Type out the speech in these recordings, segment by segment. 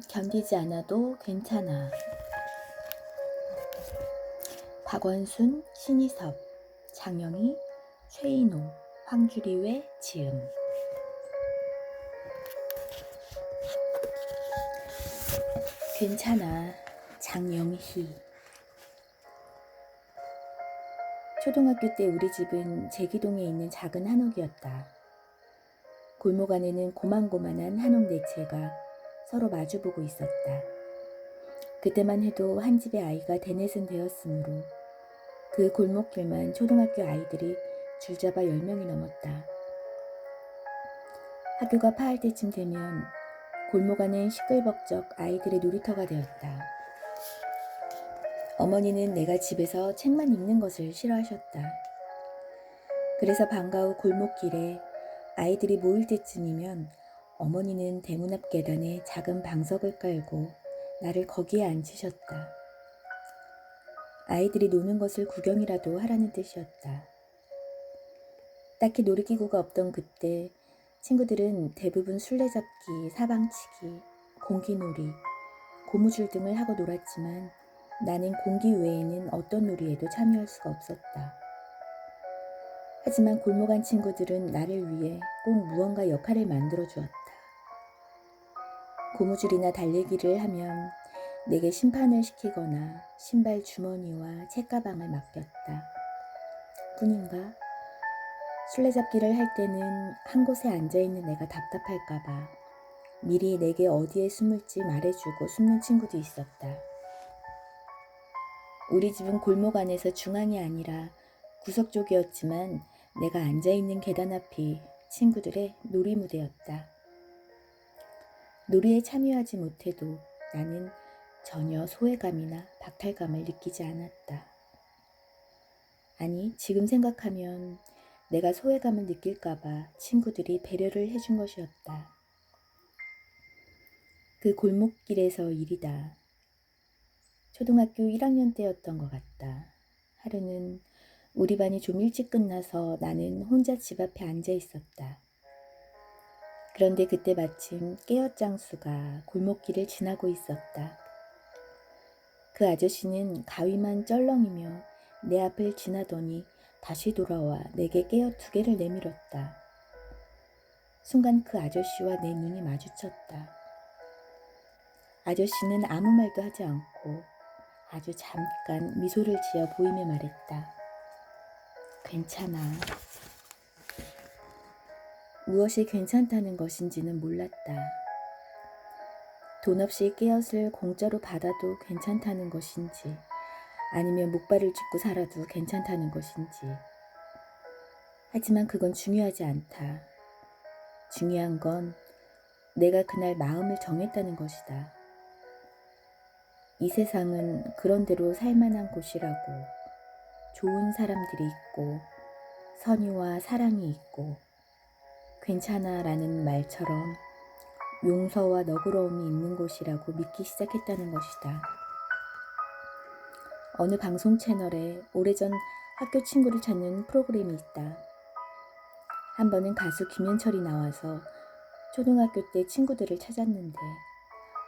견디지 않아도 괜찮아. 박원순, 신희섭, 장영희, 최인호, 황주리의 지음. 괜찮아. 장영희. 초등학교 때 우리 집은 제기동에 있는 작은 한옥이었다. 골목 안에는 고만고만한 한옥 네 채가 서로 마주보고 있었다. 그때만 해도 한 집의 아이가 대넷은 되었으므로 그 골목길만 초등학교 아이들이 줄잡아 10명이 넘었다. 학교가 파할 때쯤 되면 골목 안은 시끌벅적 아이들의 놀이터가 되었다. 어머니는 내가 집에서 책만 읽는 것을 싫어하셨다. 그래서 방과 후 골목길에 아이들이 모일 때쯤이면 어머니는 대문 앞 계단에 작은 방석을 깔고 나를 거기에 앉히셨다. 아이들이 노는 것을 구경이라도 하라는 뜻이었다. 딱히 놀이기구가 없던 그때 친구들은 대부분 술래잡기, 사방치기, 공기놀이, 고무줄 등을 하고 놀았지만 나는 공기 외에는 어떤 놀이에도 참여할 수가 없었다. 하지만 골목 안 친구들은 나를 위해 꼭 무언가 역할을 만들어 주었다. 고무줄이나 달리기를 하면 내게 심판을 시키거나 신발 주머니와 책가방을 맡겼다. 뿐인가? 술래잡기를 할 때는 한 곳에 앉아있는 내가 답답할까봐 미리 내게 어디에 숨을지 말해주고 숨는 친구도 있었다. 우리 집은 골목 안에서 중앙이 아니라 구석 쪽이었지만 내가 앉아있는 계단 앞이 친구들의 놀이무대였다. 놀이에 참여하지 못해도 나는 전혀 소외감이나 박탈감을 느끼지 않았다. 아니, 지금 생각하면 내가 소외감을 느낄까봐 친구들이 배려를 해준 것이었다. 그 골목길에서 일이다. 초등학교 1학년 때였던 것 같다. 하루는 우리 반이 좀 일찍 끝나서 나는 혼자 집 앞에 앉아 있었다. 그런데 그때 마침 깨어장수가 골목길을 지나고 있었다. 그 아저씨는 가위만 쩔렁이며 내 앞을 지나더니 다시 돌아와 내게 깨어 2개를 내밀었다. 순간 그 아저씨와 내 눈이 마주쳤다. 아저씨는 아무 말도 하지 않고 아주 잠깐 미소를 지어 보이며 말했다. 괜찮아. 무엇이 괜찮다는 것인지는 몰랐다. 돈 없이 깨엇을 공짜로 받아도 괜찮다는 것인지 아니면 목발을 짚고 살아도 괜찮다는 것인지. 하지만 그건 중요하지 않다. 중요한 건 내가 그날 마음을 정했다는 것이다. 이 세상은 그런대로 살만한 곳이라고. 좋은 사람들이 있고 선의와 사랑이 있고 괜찮아 라는 말처럼 용서와 너그러움이 있는 곳이라고 믿기 시작했다는 것이다. 어느 방송 채널에 오래전 학교 친구를 찾는 프로그램이 있다. 한 번은 가수 김현철이 나와서 초등학교 때 친구들을 찾았는데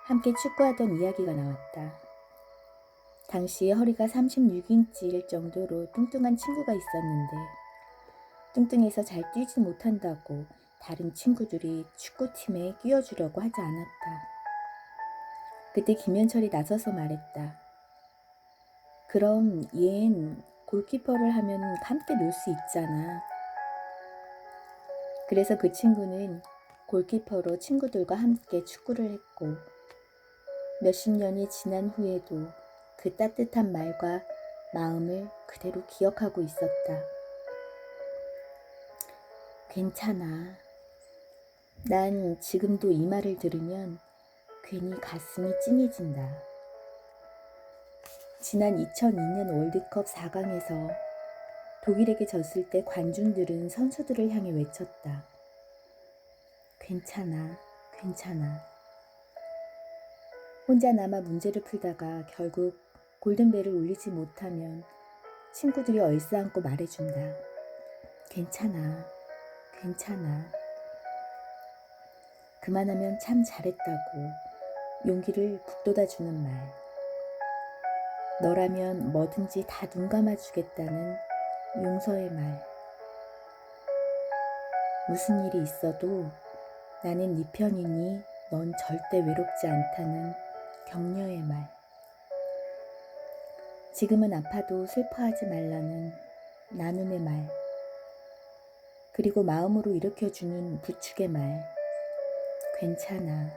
함께 축구하던 이야기가 나왔다. 당시 허리가 36인치일 정도로 뚱뚱한 친구가 있었는데 뚱뚱해서 잘 뛰지 못한다고 다른 친구들이 축구팀에 끼워주려고 하지 않았다. 그때 김현철이 나서서 말했다. 그럼 얜 골키퍼를 하면 함께 놀 수 있잖아. 그래서 그 친구는 골키퍼로 친구들과 함께 축구를 했고 몇십 년이 지난 후에도 그 따뜻한 말과 마음을 그대로 기억하고 있었다. 괜찮아. 난 지금도 이 말을 들으면 괜히 가슴이 찡해진다. 지난 2002년 월드컵 4강에서 독일에게 졌을 때 관중들은 선수들을 향해 외쳤다. 괜찮아, 괜찮아. 혼자 남아 문제를 풀다가 결국 골든벨을 울리지 못하면 친구들이 얼싸안고 말해준다. 괜찮아, 괜찮아. 그만하면 참 잘했다고 용기를 북돋아주는 말. 너라면 뭐든지 다 눈 감아주겠다는 용서의 말. 무슨 일이 있어도 나는 네 편이니 넌 절대 외롭지 않다는 격려의 말. 지금은 아파도 슬퍼하지 말라는 나눔의 말. 그리고 마음으로 일으켜주는 부축의 말. 괜찮아.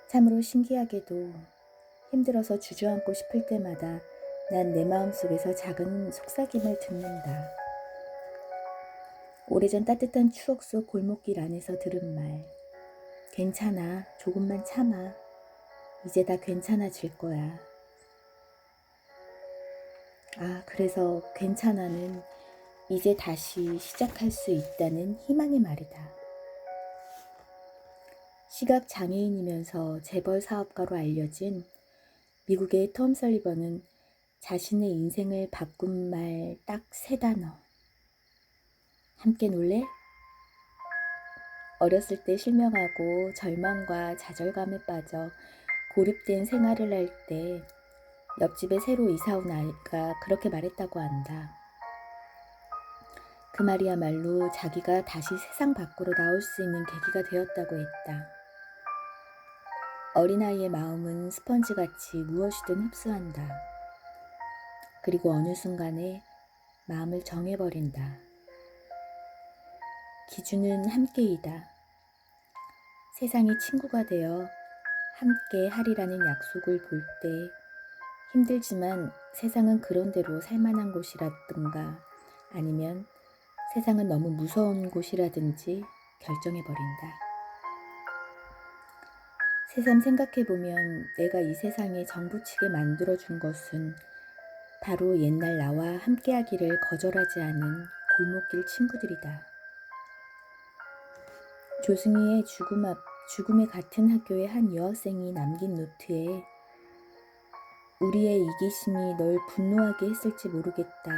참으로 신기하게도 힘들어서 주저앉고 싶을 때마다 난 내 마음속에서 작은 속삭임을 듣는다. 오래전 따뜻한 추억 속 골목길 안에서 들은 말. 괜찮아. 조금만 참아. 이제 다 괜찮아질 거야. 그래서 괜찮아는 이제 다시 시작할 수 있다는 희망의 말이다. 시각장애인이면서 재벌 사업가로 알려진 미국의 톰 설리번은 자신의 인생을 바꾼 말 딱 3단어. 함께 놀래? 어렸을 때 실명하고 절망과 좌절감에 빠져 고립된 생활을 할 때 옆집에 새로 이사 온 아이가 그렇게 말했다고 한다. 그 말이야말로 자기가 다시 세상 밖으로 나올 수 있는 계기가 되었다고 했다. 어린아이의 마음은 스펀지같이 무엇이든 흡수한다. 그리고 어느 순간에 마음을 정해버린다. 기준은 함께이다. 세상이 친구가 되어 함께 하리라는 약속을 볼 때 힘들지만 세상은 그런대로 살만한 곳이라든가 아니면 세상은 너무 무서운 곳이라든지 결정해버린다. 새삼 생각해보면 내가 이 세상에 정부치게 만들어준 것은 바로 옛날 나와 함께하기를 거절하지 않은 골목길 친구들이다. 조승희의 죽음에 같은 학교의 한 여학생이 남긴 노트에 우리의 이기심이 널 분노하게 했을지 모르겠다.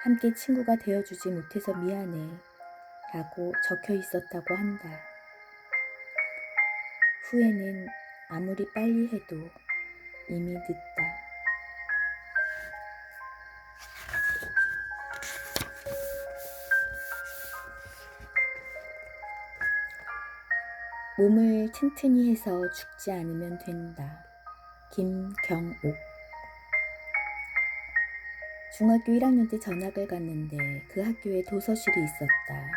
함께 친구가 되어주지 못해서 미안해. 라고 적혀 있었다고 한다. 후회는 아무리 빨리 해도 이미 늦다. 몸을 튼튼히 해서 죽지 않으면 된다. 김경옥. 중학교 1학년 때 전학을 갔는데 그 학교에 도서실이 있었다.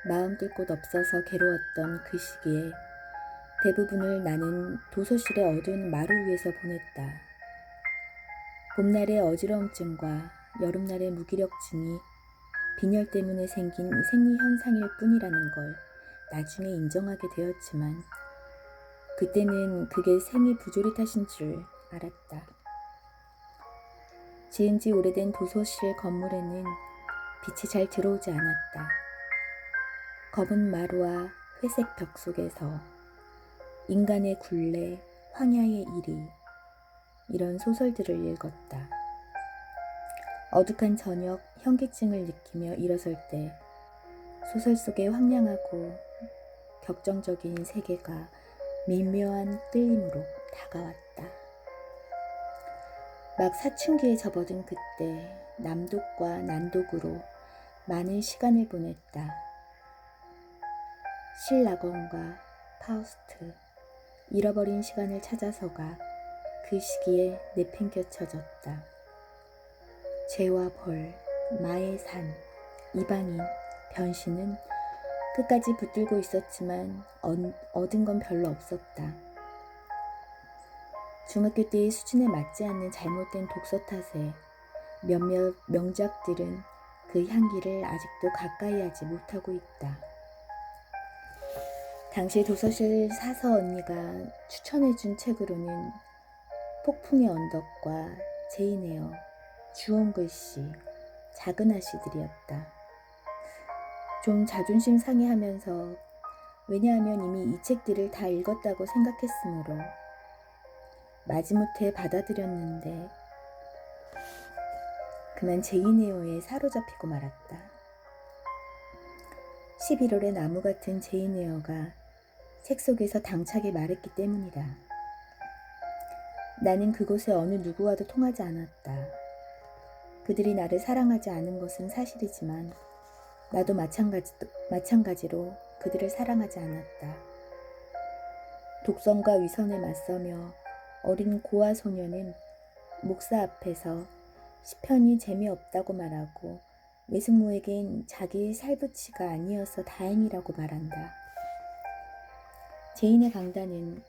마음 둘 곳 없어서 괴로웠던 그 시기에 대부분을 나는 도서실의 어두운 마루 위에서 보냈다. 봄날의 어지러움증과 여름날의 무기력증이 빈혈 때문에 생긴 생리현상일 뿐이라는 걸 나중에 인정하게 되었지만 그때는 그게 생이 부조리 탓인 줄 알았다. 지은 지 오래된 도서실 건물에는 빛이 잘 들어오지 않았다. 검은 마루와 회색 벽 속에서 인간의 굴레, 황야의 일이 이런 소설들을 읽었다. 어둑한 저녁 현기증을 느끼며 일어설 때 소설 속의 황량하고 격정적인 세계가 미묘한 끌림으로 다가왔다. 막 사춘기에 접어든 그때 남독과 난독으로 많은 시간을 보냈다. 신라건과 파우스트, 잃어버린 시간을 찾아서가 그 시기에 내팽겨쳐졌다. 죄와 벌, 마의 산, 이방인, 변신은 끝까지 붙들고 있었지만 얻은 건 별로 없었다. 중학교 때의 수준에 맞지 않는 잘못된 독서 탓에 몇몇 명작들은 그 향기를 아직도 가까이 하지 못하고 있다. 당시 도서실 사서 언니가 추천해준 책으로는 폭풍의 언덕과 제인 에어, 주홍글씨, 작은 아씨들이었다. 좀 자존심 상해하면서 왜냐하면 이미 이 책들을 다 읽었다고 생각했으므로 마지못해 받아들였는데 그만 제인 에어에 사로잡히고 말았다. 11월의 나무 같은 제인 에어가 책 속에서 당차게 말했기 때문이다. 나는 그곳의 어느 누구와도 통하지 않았다. 그들이 나를 사랑하지 않은 것은 사실이지만 나도 마찬가지로 그들을 사랑하지 않았다. 독선과 위선에 맞서며 어린 고아 소녀는 목사 앞에서 시편이 재미없다고 말하고 외숙모에겐 자기 살부치가 아니어서 다행이라고 말한다. 제인의 강단은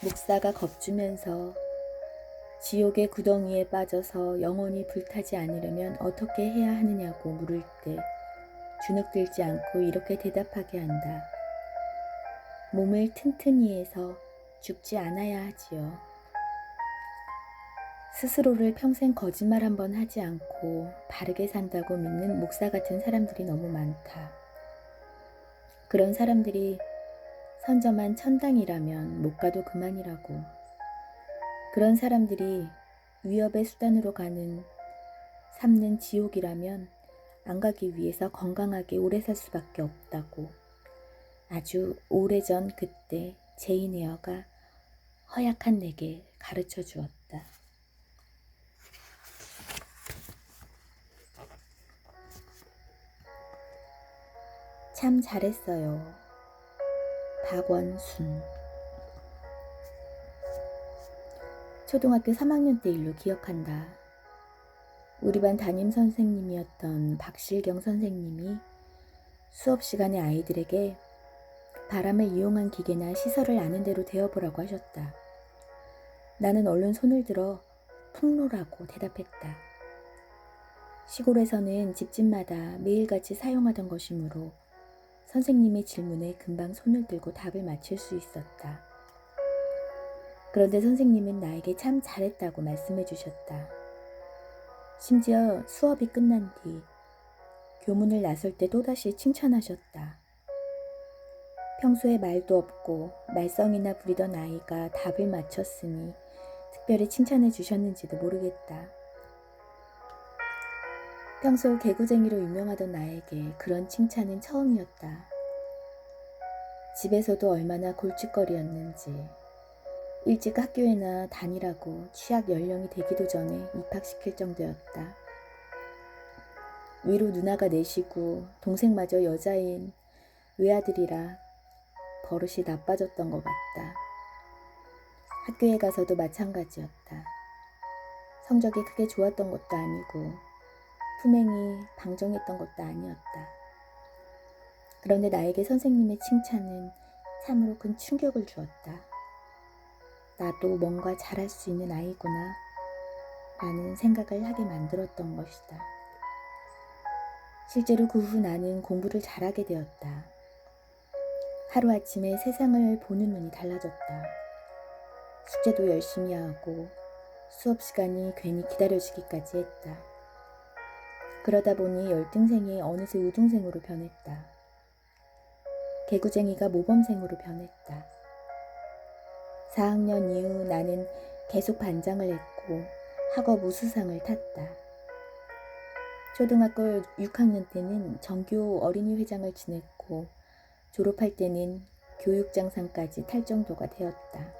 목사가 겁주면서 지옥의 구덩이에 빠져서 영원히 불타지 않으려면 어떻게 해야 하느냐고 물을 때 주눅들지 않고 이렇게 대답하게 한다. 몸을 튼튼히 해서 죽지 않아야 하지요. 스스로를 평생 거짓말 한번 하지 않고 바르게 산다고 믿는 목사 같은 사람들이 너무 많다. 그런 사람들이 선점한 천당이라면 못 가도 그만이라고. 그런 사람들이 위협의 수단으로 삼는 지옥이라면 안 가기 위해서 건강하게 오래 살 수밖에 없다고. 아주 오래전 그때 제인 에어가 허약한 내게 가르쳐 주었다. 참 잘했어요. 박원순. 초등학교 3학년 때 일로 기억한다. 우리 반 담임 선생님이었던 박실경 선생님이 수업 시간에 아이들에게 바람을 이용한 기계나 시설을 아는 대로 되어보라고 하셨다. 나는 얼른 손을 들어 풍로라고 대답했다. 시골에서는 집집마다 매일같이 사용하던 것이므로 선생님의 질문에 금방 손을 들고 답을 맞힐 수 있었다. 그런데 선생님은 나에게 참 잘했다고 말씀해 주셨다. 심지어 수업이 끝난 뒤 교문을 나설 때 또다시 칭찬하셨다. 평소에 말도 없고 말썽이나 부리던 아이가 답을 맞췄으니 특별히 칭찬해 주셨는지도 모르겠다. 평소 개구쟁이로 유명하던 나에게 그런 칭찬은 처음이었다. 집에서도 얼마나 골칫거리였는지. 일찍 학교에나 다니라고 취학 연령이 되기도 전에 입학시킬 정도였다. 위로 누나가 넷이고 동생마저 여자인 외아들이라 버릇이 나빠졌던 것 같다. 학교에 가서도 마찬가지였다. 성적이 크게 좋았던 것도 아니고 품행이 방정했던 것도 아니었다. 그런데 나에게 선생님의 칭찬은 참으로 큰 충격을 주었다. 나도 뭔가 잘할 수 있는 아이구나 라는 생각을 하게 만들었던 것이다. 실제로 그 후 나는 공부를 잘하게 되었다. 하루아침에 세상을 보는 눈이 달라졌다. 숙제도 열심히 하고 수업 시간이 괜히 기다려지기까지 했다. 그러다 보니 열등생이 어느새 우등생으로 변했다. 개구쟁이가 모범생으로 변했다. 4학년 이후 나는 계속 반장을 했고 학업 우수상을 탔다. 초등학교 6학년 때는 정교 어린이 회장을 지냈고 졸업할 때는 교육장상까지 탈 정도가 되었다.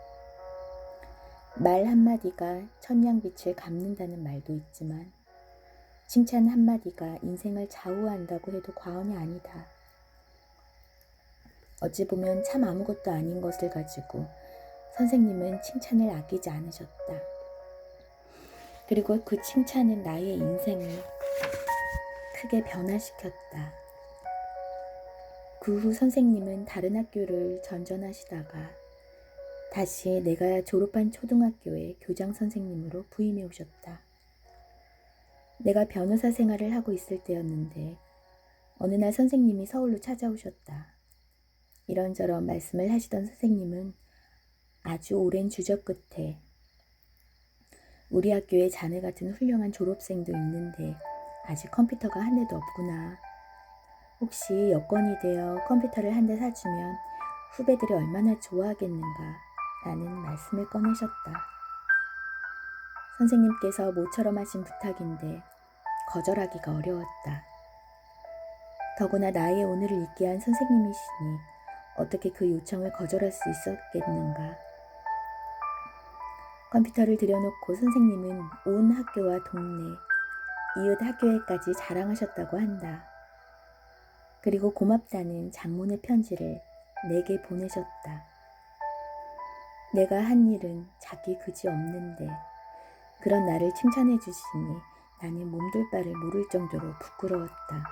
말 한마디가 천냥빛을 갚는다는 말도 있지만 칭찬 한마디가 인생을 좌우한다고 해도 과언이 아니다. 어찌 보면 참 아무것도 아닌 것을 가지고 선생님은 칭찬을 아끼지 않으셨다. 그리고 그 칭찬은 나의 인생을 크게 변화시켰다. 그 후 선생님은 다른 학교를 전전하시다가 다시 내가 졸업한 초등학교의 교장 선생님으로 부임해 오셨다. 내가 변호사 생활을 하고 있을 때였는데 어느 날 선생님이 서울로 찾아오셨다. 이런저런 말씀을 하시던 선생님은 아주 오랜 주저 끝에 우리 학교에 자네 같은 훌륭한 졸업생도 있는데 아직 컴퓨터가 한 대도 없구나. 혹시 여건이 되어 컴퓨터를 한 대 사주면 후배들이 얼마나 좋아하겠는가 라는 말씀을 꺼내셨다. 선생님께서 모처럼 하신 부탁인데 거절하기가 어려웠다. 더구나 나의 오늘을 있게 한 선생님이시니 어떻게 그 요청을 거절할 수 있었겠는가. 컴퓨터를 들여놓고 선생님은 온 학교와 동네, 이웃 학교에까지 자랑하셨다고 한다. 그리고 고맙다는 장문의 편지를 내게 보내셨다. 내가 한 일은 자기 그지 없는데 그런 나를 칭찬해 주시니 나는 몸둘 바를 모를 정도로 부끄러웠다.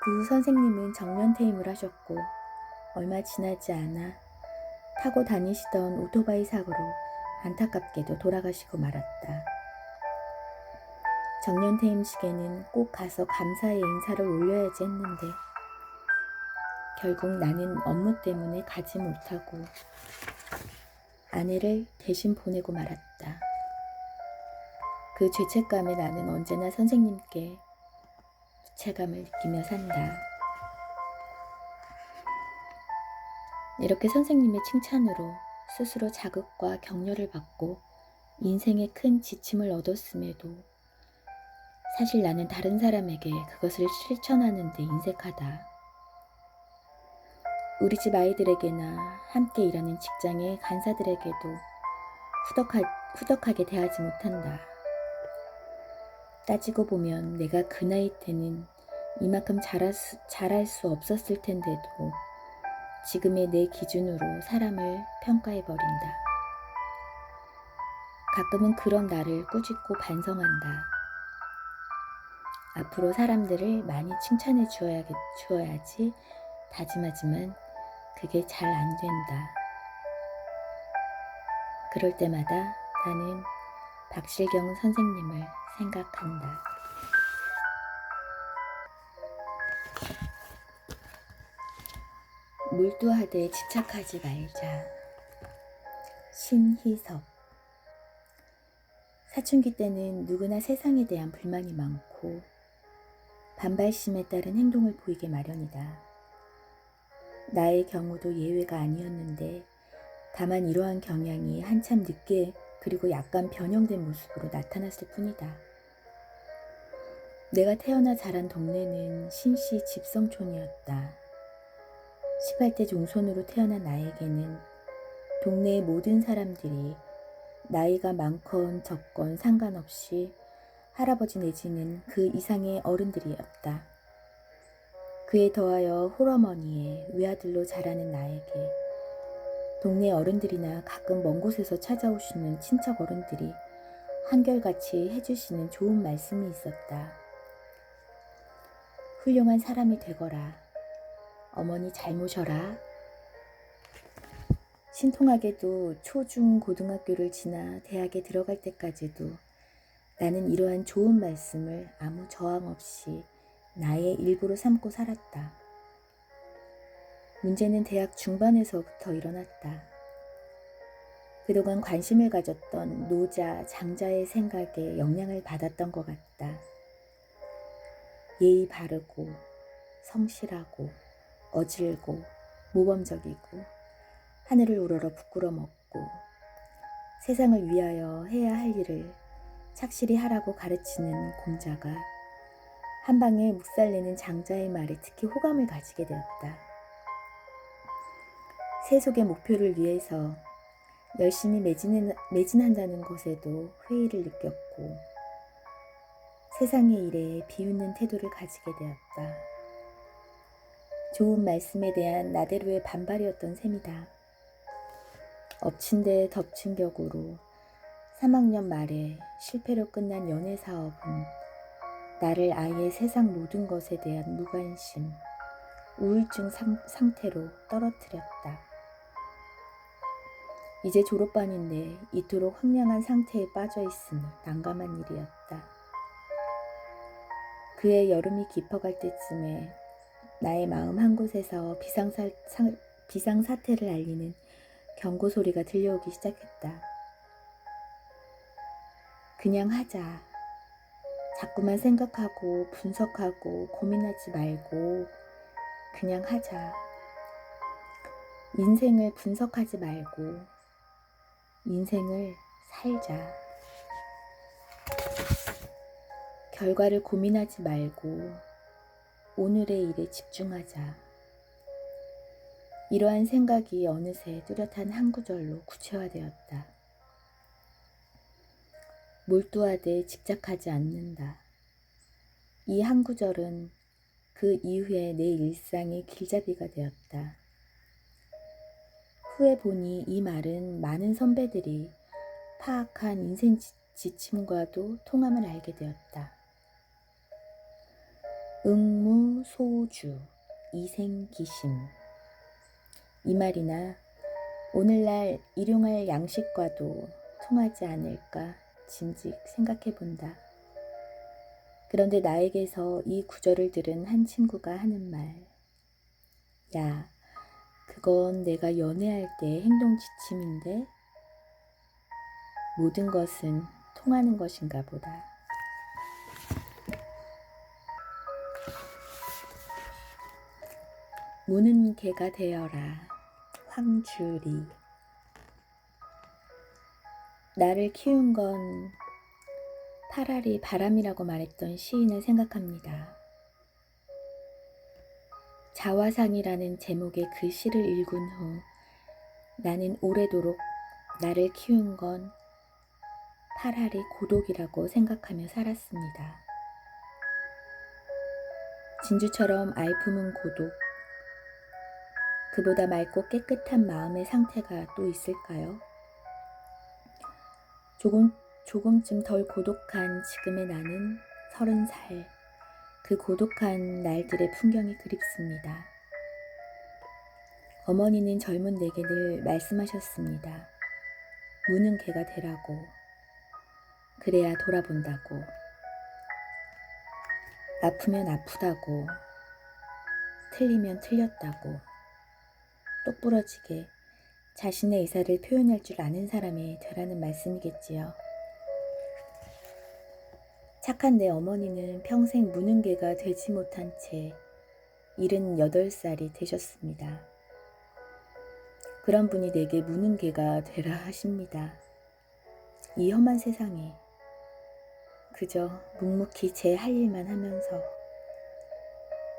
그 후 선생님은 정면 퇴임을 하셨고 얼마 지나지 않아 타고 다니시던 오토바이 사고로 안타깝게도 돌아가시고 말았다. 정년 퇴임식에는 꼭 가서 감사의 인사를 올려야지 했는데 결국 나는 업무 때문에 가지 못하고 아내를 대신 보내고 말았다. 그 죄책감에 나는 언제나 선생님께 부채감을 느끼며 산다. 이렇게 선생님의 칭찬으로 스스로 자극과 격려를 받고 인생에 큰 지침을 얻었음에도 사실 나는 다른 사람에게 그것을 실천하는 데 인색하다. 우리 집 아이들에게나 함께 일하는 직장의 간사들에게도 후덕하게 대하지 못한다. 따지고 보면 내가 그 나이 때는 이만큼 잘할 수 없었을 텐데도 지금의 내 기준으로 사람을 평가해버린다. 가끔은 그런 나를 꾸짖고 반성한다. 앞으로 사람들을 많이 칭찬해 주어야지 다짐하지만 그게 잘 안 된다. 그럴 때마다 나는 박실경 선생님을 생각한다. 몰두하되 집착하지 말자. 신희섭. 사춘기 때는 누구나 세상에 대한 불만이 많고 반발심에 따른 행동을 보이게 마련이다. 나의 경우도 예외가 아니었는데 다만 이러한 경향이 한참 늦게 그리고 약간 변형된 모습으로 나타났을 뿐이다. 내가 태어나 자란 동네는 신시 집성촌이었다. 18대 종손으로 태어난 나에게는 동네의 모든 사람들이 나이가 많건 적건 상관없이 할아버지 내지는 그 이상의 어른들이었다. 그에 더하여 홀어머니의 외아들로 자라는 나에게 동네 어른들이나 가끔 먼 곳에서 찾아오시는 친척 어른들이 한결같이 해주시는 좋은 말씀이 있었다. 훌륭한 사람이 되거라. 어머니 잘 모셔라. 신통하게도 초, 중, 고등학교를 지나 대학에 들어갈 때까지도 나는 이러한 좋은 말씀을 아무 저항 없이 나의 일부로 삼고 살았다. 문제는 대학 중반에서부터 일어났다. 그동안 관심을 가졌던 노자, 장자의 생각에 영향을 받았던 것 같다. 예의 바르고 성실하고 어질고 모범적이고 하늘을 우러러 부끄러 먹고 세상을 위하여 해야 할 일을 착실히 하라고 가르치는 공자가 한 방에 묵살내는 장자의 말에 특히 호감을 가지게 되었다. 세속의 목표를 위해서 열심히 매진한다는 것에도 회의를 느꼈고 세상의 일에 비웃는 태도를 가지게 되었다. 좋은 말씀에 대한 나대로의 반발이었던 셈이다. 엎친 데 덮친 격으로 3학년 말에 실패로 끝난 연애 사업은 나를 아예 세상 모든 것에 대한 무관심, 우울증 상태로 떨어뜨렸다. 이제 졸업반인데 이토록 황량한 상태에 빠져 있으니 난감한 일이었다. 그해 여름이 깊어갈 때쯤에 나의 마음 한 곳에서 비상사태를 알리는 경고 소리가 들려오기 시작했다. 그냥 하자. 자꾸만 생각하고 분석하고 고민하지 말고 그냥 하자. 인생을 분석하지 말고 인생을 살자. 결과를 고민하지 말고 오늘의 일에 집중하자. 이러한 생각이 어느새 뚜렷한 한 구절로 구체화되었다. 몰두하되 집착하지 않는다. 이 한 구절은 그 이후에 내 일상의 길잡이가 되었다. 후에 보니 이 말은 많은 선배들이 파악한 인생 지침과도 통함을 알게 되었다. 응무소주, 이생기심. 이 말이나 오늘날 일용할 양식과도 통하지 않을까 짐짓 생각해 본다. 그런데 나에게서 이 구절을 들은 한 친구가 하는 말. 야, 그건 내가 연애할 때 행동 지침인데 모든 것은 통하는 것인가 보다. 무는 개가 되어라. 황주리. 나를 키운 건 파라리 바람이라고 말했던 시인을 생각합니다. 자화상이라는 제목의 그 시를 읽은 후 나는 오래도록 나를 키운 건 파라리 고독이라고 생각하며 살았습니다. 진주처럼 알품은 고독, 그보다 맑고 깨끗한 마음의 상태가 또 있을까요? 조금쯤 덜 고독한 지금의 나는 30살, 그 고독한 날들의 풍경이 그립습니다. 어머니는 젊은 내게 늘 말씀하셨습니다. 무는 개가 되라고. 그래야 돌아본다고. 아프면 아프다고. 틀리면 틀렸다고. 똑부러지게 자신의 의사를 표현할 줄 아는 사람이 되라는 말씀이겠지요. 착한 내 어머니는 평생 무는 개가 되지 못한 채 78살이 되셨습니다. 그런 분이 내게 무는 개가 되라 하십니다. 이 험한 세상에 그저 묵묵히 제 할 일만 하면서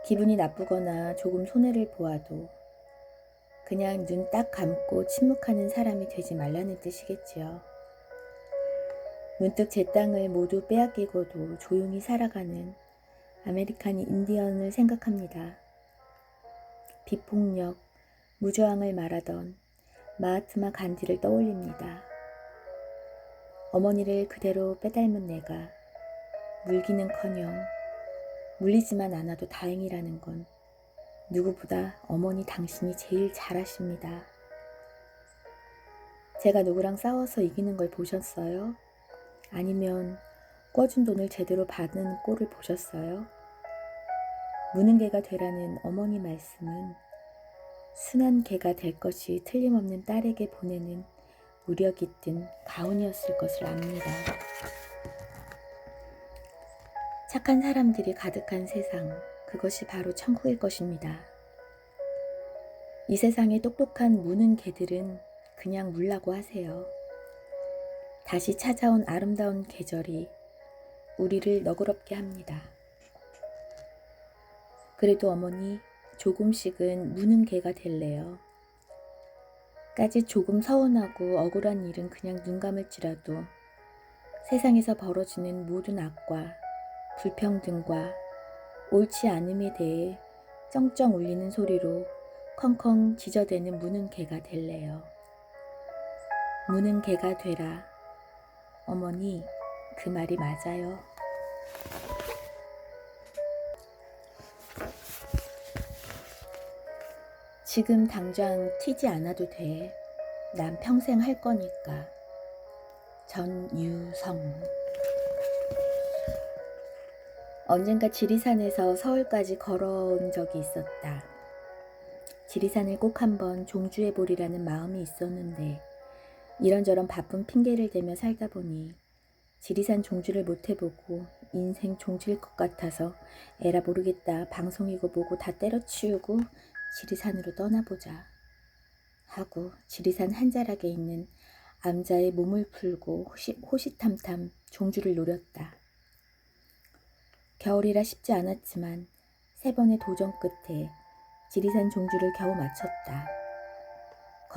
기분이 나쁘거나 조금 손해를 보아도 그냥 눈 딱 감고 침묵하는 사람이 되지 말라는 뜻이겠지요. 문득 제 땅을 모두 빼앗기고도 조용히 살아가는 아메리칸 인디언을 생각합니다. 비폭력, 무저항을 말하던 마하트마 간디를 떠올립니다. 어머니를 그대로 빼닮은 내가 물기는커녕 물리지만 않아도 다행이라는 건 누구보다 어머니 당신이 제일 잘하십니다. 제가 누구랑 싸워서 이기는 걸 보셨어요? 아니면 꿔준 돈을 제대로 받는 꼴을 보셨어요? 무는 개가 되라는 어머니 말씀은 순한 개가 될 것이 틀림없는 딸에게 보내는 무력이 든 가훈이었을 것을 압니다. 착한 사람들이 가득한 세상, 그것이 바로 천국일 것입니다. 이 세상에 똑똑한 무는 개들은 그냥 물라고 하세요. 다시 찾아온 아름다운 계절이 우리를 너그럽게 합니다. 그래도 어머니, 조금씩은 무는 개가 될래요. 까짓 조금 서운하고 억울한 일은 그냥 눈 감을지라도 세상에서 벌어지는 모든 악과 불평등과 옳지 않음에 대해 쩡쩡 울리는 소리로 컹컹 지저대는 무는 개가 될래요. 무는 개가 되라. 어머니, 그 말이 맞아요. 지금 당장 튀지 않아도 돼. 난 평생 할 거니까. 전유성. 언젠가 지리산에서 서울까지 걸어온 적이 있었다. 지리산을 꼭 한번 종주해보리라는 마음이 있었는데 이런저런 바쁜 핑계를 대며 살다 보니 지리산 종주를 못해보고 인생 종주일 것 같아서 에라 모르겠다. 방송이고 뭐고 다 때려치우고 지리산으로 떠나보자 하고 지리산 한자락에 있는 암자의 몸을 풀고 호시탐탐 종주를 노렸다. 겨울이라 쉽지 않았지만 3번의 도전 끝에 지리산 종주를 겨우 마쳤다.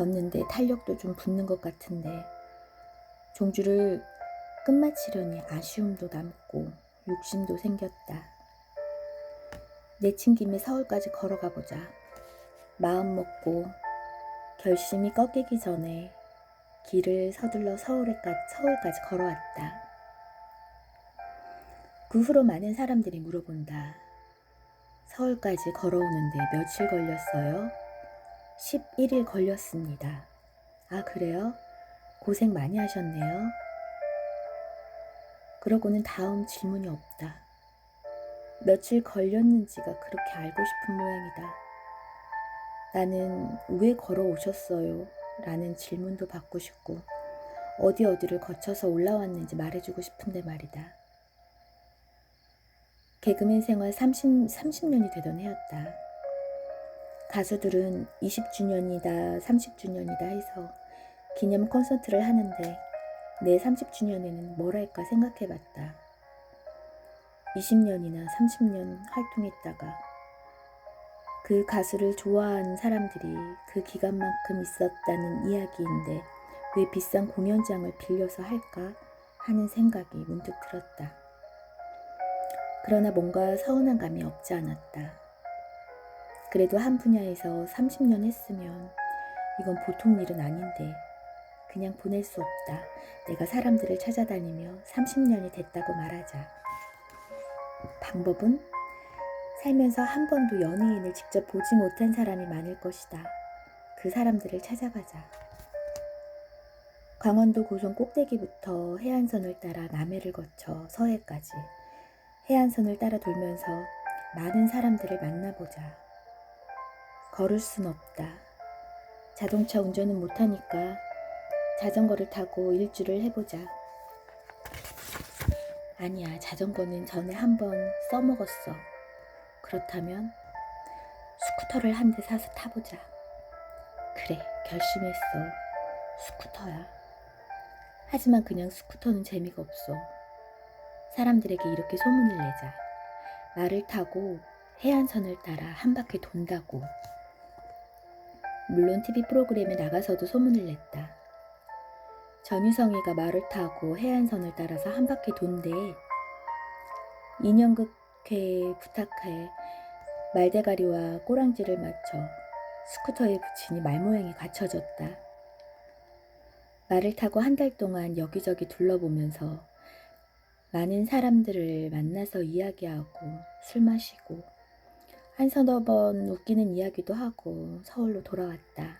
걷는데 탄력도 좀 붙는 것 같은데 종주를 끝마치려니 아쉬움도 남고 욕심도 생겼다. 내친 김에 서울까지 걸어가 보자. 마음 먹고 결심이 꺾이기 전에 길을 서둘러 서울까지 걸어왔다. 그 후로 많은 사람들이 물어본다. 서울까지 걸어오는데 며칠 걸렸어요? 11일 걸렸습니다. 아, 그래요? 고생 많이 하셨네요. 그러고는 다음 질문이 없다. 며칠 걸렸는지가 그렇게 알고 싶은 모양이다. 나는 왜 걸어오셨어요? 라는 질문도 받고 싶고 어디를 거쳐서 올라왔는지 말해주고 싶은데 말이다. 개그맨 생활 30년이 되던 해였다. 가수들은 20주년이다 30주년이다 해서 기념 콘서트를 하는데 내 30주년에는 뭘 할까 생각해봤다. 20년이나 30년 활동했다가 그 가수를 좋아하는 사람들이 그 기간만큼 있었다는 이야기인데 왜 비싼 공연장을 빌려서 할까 하는 생각이 문득 들었다. 그러나 뭔가 서운한 감이 없지 않았다. 그래도 한 분야에서 30년 했으면 이건 보통 일은 아닌데 그냥 보낼 수 없다. 내가 사람들을 찾아다니며 30년이 됐다고 말하자. 방법은 살면서 한 번도 연예인을 직접 보지 못한 사람이 많을 것이다. 그 사람들을 찾아가자. 강원도 고성 꼭대기부터 해안선을 따라 남해를 거쳐 서해까지 해안선을 따라 돌면서 많은 사람들을 만나보자. 걸을 순 없다. 자동차 운전은 못하니까 자전거를 타고 일주를 해보자. 아니야, 자전거는 전에 한번 써먹었어. 그렇다면 스쿠터를 한 대 사서 타보자. 그래, 결심했어. 스쿠터야. 하지만 그냥 스쿠터는 재미가 없어. 사람들에게 이렇게 소문을 내자. 말을 타고 해안선을 따라 한 바퀴 돈다고. 물론 TV 프로그램에 나가서도 소문을 냈다. 전유성이가 말을 타고 해안선을 따라서 한 바퀴 돈대. 인형극회에 부탁해 말대가리와 꼬랑지를 맞춰 스쿠터에 붙이니 말모양이 갖춰졌다. 말을 타고 한 달 동안 여기저기 둘러보면서 많은 사람들을 만나서 이야기하고 술 마시고 한 서너 번 웃기는 이야기도 하고 서울로 돌아왔다.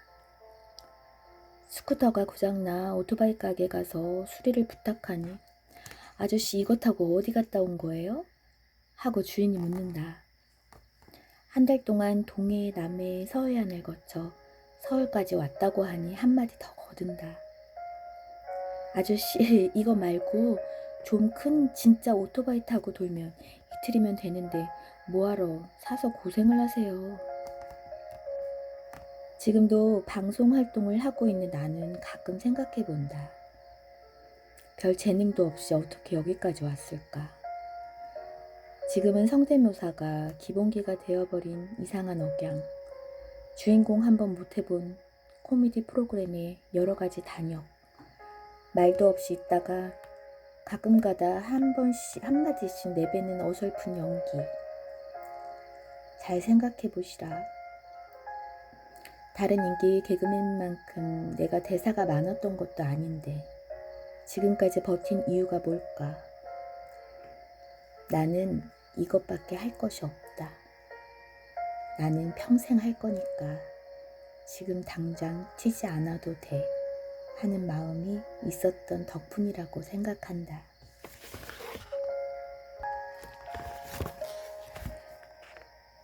스쿠터가 고장나 오토바이 가게 가서 수리를 부탁하니 아저씨 이거 타고 어디 갔다 온 거예요? 하고 주인이 묻는다. 한 달 동안 동해, 남해, 서해안을 거쳐 서울까지 왔다고 하니 한마디 더 거둔다. 아저씨 이거 말고 좀 큰 진짜 오토바이 타고 돌면 이틀이면 되는데 뭐하러 사서 고생을 하세요. 지금도 방송 활동을 하고 있는 나는 가끔 생각해 본다. 별 재능도 없이 어떻게 여기까지 왔을까? 지금은 성대묘사가 기본기가 되어버린 이상한 억양, 주인공 한번 못해본 코미디 프로그램의 여러 가지 단역, 말도 없이 있다가 가끔가다 한마디씩 내뱉는 어설픈 연기. 잘 생각해 보시라. 다른 인기 개그맨만큼 내가 대사가 많았던 것도 아닌데 지금까지 버틴 이유가 뭘까? 나는 이것밖에 할 것이 없다. 나는 평생 할 거니까 지금 당장 튀지 않아도 돼 하는 마음이 있었던 덕분이라고 생각한다.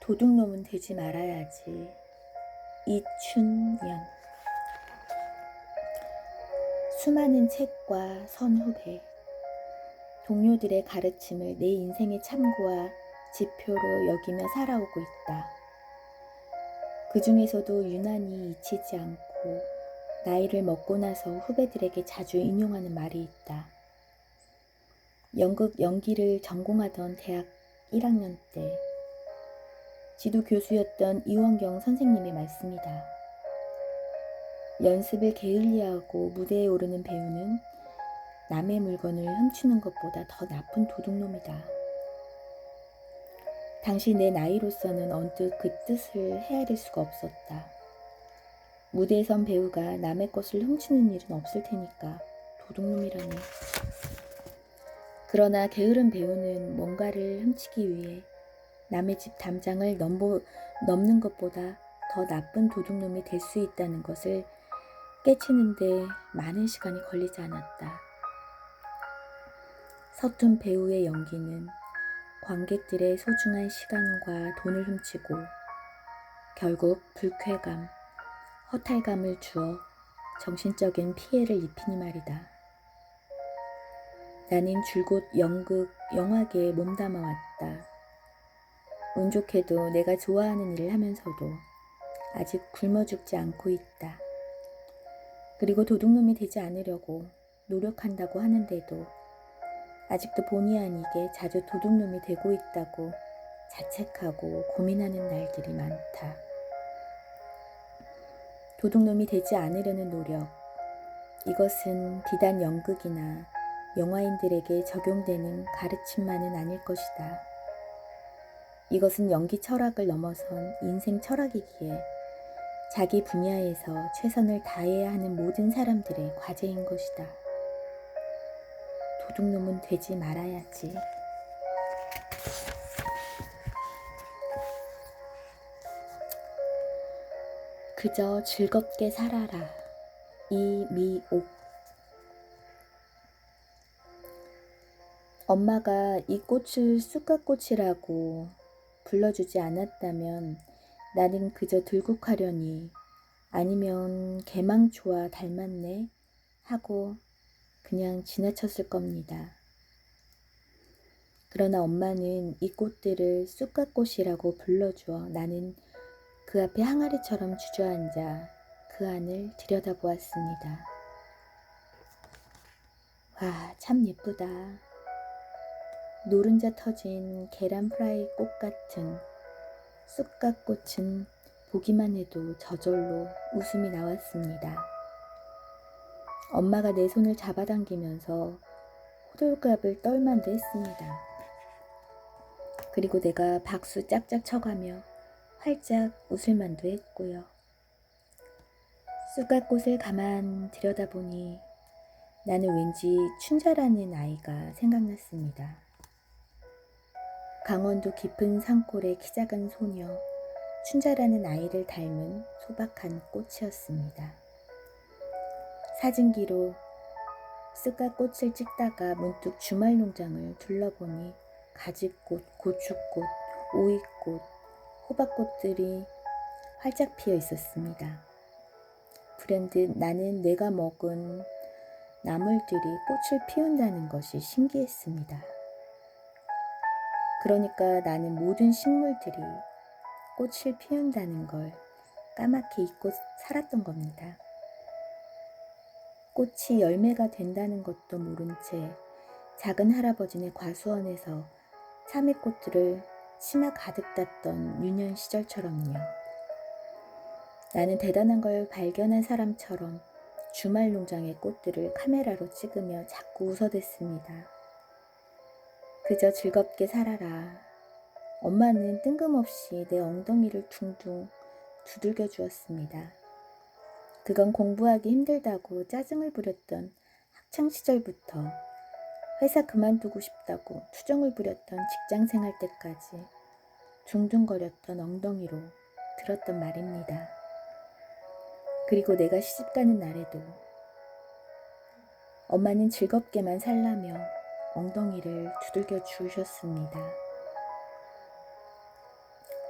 도둑놈은 되지 말아야지. 이춘연. 수많은 책과 선후배, 동료들의 가르침을 내 인생의 참고와 지표로 여기며 살아오고 있다. 그 중에서도 유난히 잊히지 않고 나이를 먹고 나서 후배들에게 자주 인용하는 말이 있다. 연극 연기를 전공하던 대학 1학년 때 지도 교수였던 이원경 선생님의 말씀이다. 연습을 게을리하고 무대에 오르는 배우는 남의 물건을 훔치는 것보다 더 나쁜 도둑놈이다. 당시 내 나이로서는 언뜻 그 뜻을 헤아릴 수가 없었다. 무대에 선 배우가 남의 것을 훔치는 일은 없을 테니까 도둑놈이라니. 그러나 게으른 배우는 뭔가를 훔치기 위해 남의 집 담장을 넘는 것보다 더 나쁜 도둑놈이 될 수 있다는 것을 깨치는데 많은 시간이 걸리지 않았다. 서툰 배우의 연기는 관객들의 소중한 시간과 돈을 훔치고 결국 불쾌감, 허탈감을 주어 정신적인 피해를 입히니 말이다. 나는 줄곧 연극, 영화계에 몸담아 왔다. 운 좋게도 내가 좋아하는 일을 하면서도 아직 굶어 죽지 않고 있다. 그리고 도둑놈이 되지 않으려고 노력한다고 하는데도 아직도 본의 아니게 자주 도둑놈이 되고 있다고 자책하고 고민하는 날들이 많다. 도둑놈이 되지 않으려는 노력, 이것은 비단 연극이나 영화인들에게 적용되는 가르침만은 아닐 것이다. 이것은 연기 철학을 넘어선 인생 철학이기에 자기 분야에서 최선을 다해야 하는 모든 사람들의 과제인 것이다. 도둑놈은 되지 말아야지. 그저 즐겁게 살아라. 이미옥. 엄마가 이 꽃을 쑥갓꽃이라고 불러주지 않았다면 나는 그저 들국화려니 아니면 개망초와 닮았네 하고 그냥 지나쳤을 겁니다. 그러나 엄마는 이 꽃들을 쑥갓꽃이라고 불러주어 나는 그 앞에 항아리처럼 주저앉아 그 안을 들여다보았습니다. 와, 참 예쁘다. 노른자 터진 계란 프라이 꽃 같은 쑥갓꽃은 보기만 해도 저절로 웃음이 나왔습니다. 엄마가 내 손을 잡아당기면서 호들갑을 떨만도 했습니다. 그리고 내가 박수 짝짝 쳐가며 활짝 웃을만도 했고요. 쑥갓꽃을 가만 들여다보니 나는 왠지 춘자라는 아이가 생각났습니다. 강원도 깊은 산골의 키 작은 소녀 춘자라는 아이를 닮은 소박한 꽃이었습니다. 사진기로 쑥갓꽃을 찍다가 문득 주말농장을 둘러보니 가지꽃, 고추꽃, 오이꽃, 호박꽃들이 활짝 피어 있었습니다. 불현듯 나는 내가 먹은 나물들이 꽃을 피운다는 것이 신기했습니다. 그러니까 나는 모든 식물들이 꽃을 피운다는 걸 까맣게 잊고 살았던 겁니다. 꽃이 열매가 된다는 것도 모른 채 작은 할아버지네 과수원에서 참외꽃들을 치마 가득 땄던 유년 시절처럼요. 나는 대단한 걸 발견한 사람처럼 주말 농장의 꽃들을 카메라로 찍으며 자꾸 웃어댔습니다. 그저 즐겁게 살아라. 엄마는 뜬금없이 내 엉덩이를 둥둥 두들겨 주었습니다. 그건 공부하기 힘들다고 짜증을 부렸던 학창시절부터 회사 그만두고 싶다고 투정을 부렸던 직장생활 때까지 둥둥거렸던 엉덩이로 들었던 말입니다. 그리고 내가 시집가는 날에도 엄마는 즐겁게만 살라며 엉덩이를 두들겨 주셨습니다.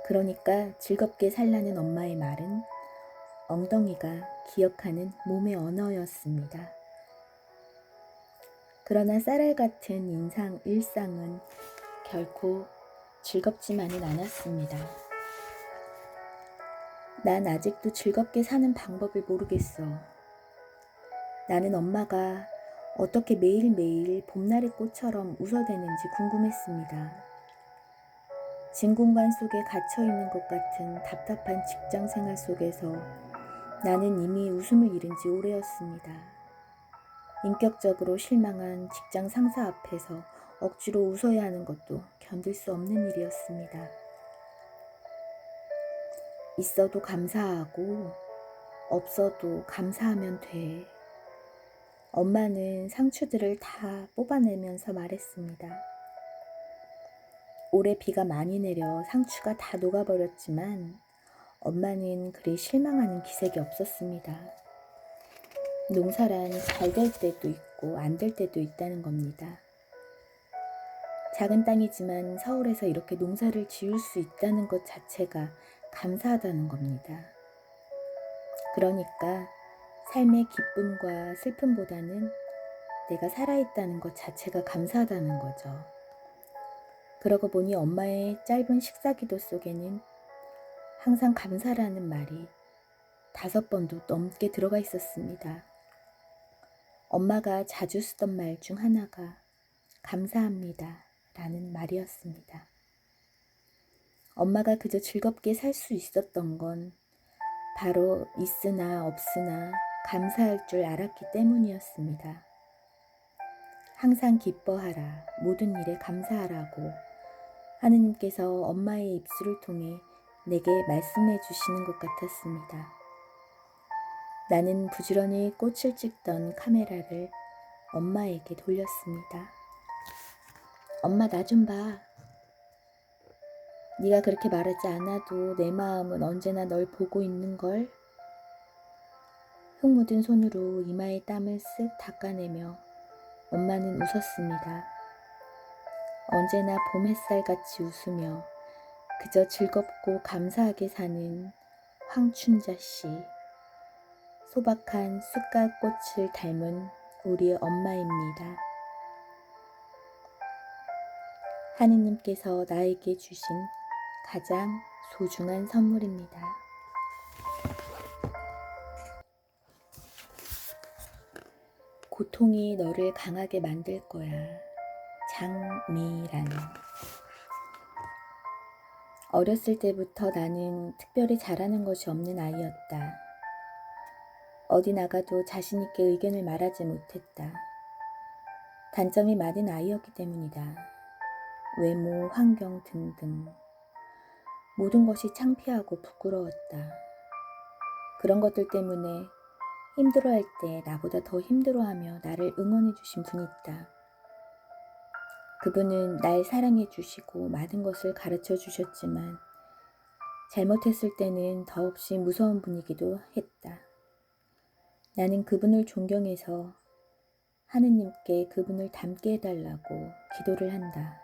그러니까 즐겁게 살라는 엄마의 말은 엉덩이가 기억하는 몸의 언어였습니다. 그러나 쌀알 같은 일상은 결코 즐겁지만은 않았습니다. 난 아직도 즐겁게 사는 방법을 모르겠어. 나는 엄마가 어떻게 매일매일 봄날의 꽃처럼 웃어대는지 궁금했습니다. 진공관 속에 갇혀있는 것 같은 답답한 직장 생활 속에서 나는 이미 웃음을 잃은 지 오래였습니다. 인격적으로 실망한 직장 상사 앞에서 억지로 웃어야 하는 것도 견딜 수 없는 일이었습니다. 있어도 감사하고 없어도 감사하면 돼. 엄마는 상추들을 다 뽑아내면서 말했습니다. 올해 비가 많이 내려 상추가 다 녹아버렸지만 엄마는 그리 실망하는 기색이 없었습니다. 농사란 잘 될 때도 있고 안 될 때도 있다는 겁니다. 작은 땅이지만 서울에서 이렇게 농사를 지을 수 있다는 것 자체가 감사하다는 겁니다. 그러니까 삶의 기쁨과 슬픔보다는 내가 살아있다는 것 자체가 감사하다는 거죠. 그러고 보니 엄마의 짧은 식사기도 속에는 항상 감사라는 말이 5번도 넘게 들어가 있었습니다. 엄마가 자주 쓰던 말 중 하나가 감사합니다 라는 말이었습니다. 엄마가 그저 즐겁게 살 수 있었던 건 바로 있으나 없으나 감사할 줄 알았기 때문이었습니다. 항상 기뻐하라, 모든 일에 감사하라고 하느님께서 엄마의 입술을 통해 내게 말씀해 주시는 것 같았습니다. 나는 부지런히 꽃을 찍던 카메라를 엄마에게 돌렸습니다. 엄마, 나 좀 봐. 네가 그렇게 말하지 않아도 내 마음은 언제나 널 보고 있는걸. 흙 묻은 손으로 이마에 땀을 쓱 닦아내며 엄마는 웃었습니다. 언제나 봄 햇살같이 웃으며 그저 즐겁고 감사하게 사는 황춘자 씨, 소박한 쑥갓꽃을 닮은 우리 엄마입니다. 하느님께서 나에게 주신 가장 소중한 선물입니다. 고통이 너를 강하게 만들 거야. 장미란. 어렸을 때부터 나는 특별히 잘하는 것이 없는 아이였다. 어디 나가도 자신 있게 의견을 말하지 못했다. 단점이 많은 아이였기 때문이다. 외모, 환경 등등. 모든 것이 창피하고 부끄러웠다. 그런 것들 때문에 힘들어할 때 나보다 더 힘들어하며 나를 응원해 주신 분이 있다. 그분은 날 사랑해 주시고 많은 것을 가르쳐 주셨지만 잘못했을 때는 더없이 무서운 분이기도 했다. 나는 그분을 존경해서 하느님께 그분을 닮게 해달라고 기도를 한다.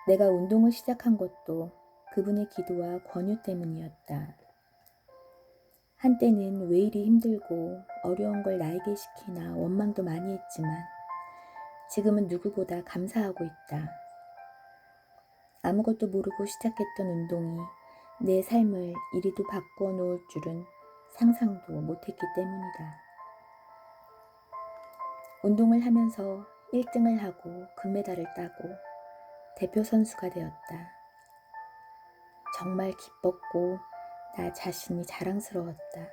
내가 운동을 시작한 것도 그분의 기도와 권유 때문이었다. 한때는 왜 이리 힘들고 어려운 걸 나에게 시키나 원망도 많이 했지만 지금은 누구보다 감사하고 있다. 아무것도 모르고 시작했던 운동이 내 삶을 이리도 바꾸어 놓을 줄은 상상도 못했기 때문이다. 운동을 하면서 1등을 하고 금메달을 따고 대표 선수가 되었다. 정말 기뻤고 나 자신이 자랑스러웠다.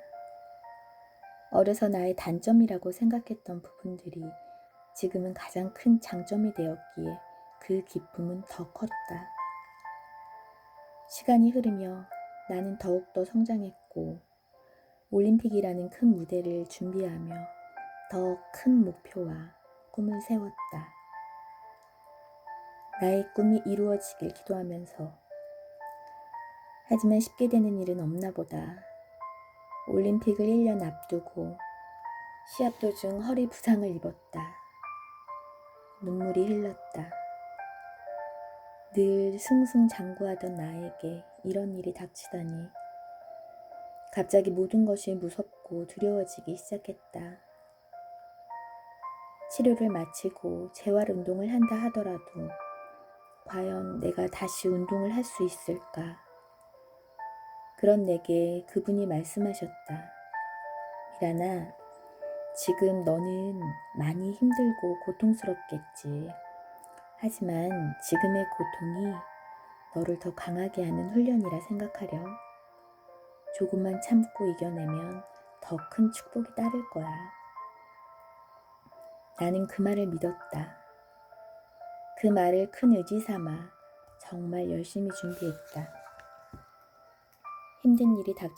어려서 나의 단점이라고 생각했던 부분들이 지금은 가장 큰 장점이 되었기에 그 기쁨은 더 컸다. 시간이 흐르며 나는 더욱더 성장했고 올림픽이라는 큰 무대를 준비하며 더 큰 목표와 꿈을 세웠다. 나의 꿈이 이루어지길 기도하면서 하지만 쉽게 되는 일은 없나 보다. 올림픽을 1년 앞두고 시합 도중 허리 부상을 입었다. 눈물이 흘렀다. 늘 승승장구하던 나에게 이런 일이 닥치다니 갑자기 모든 것이 무섭고 두려워지기 시작했다. 치료를 마치고 재활 운동을 한다 하더라도 과연 내가 다시 운동을 할 수 있을까? 그런 내게 그분이 말씀하셨다. 미란아, 지금 너는 많이 힘들고 고통스럽겠지. 하지만 지금의 고통이 너를 더 강하게 하는 훈련이라 생각하렴. 조금만 참고 이겨내면 더 큰 축복이 따를 거야. 나는 그 말을 믿었다. 그 말을 큰 의지 삼아 정말 열심히 준비했다. 힘든 일이 닥쳐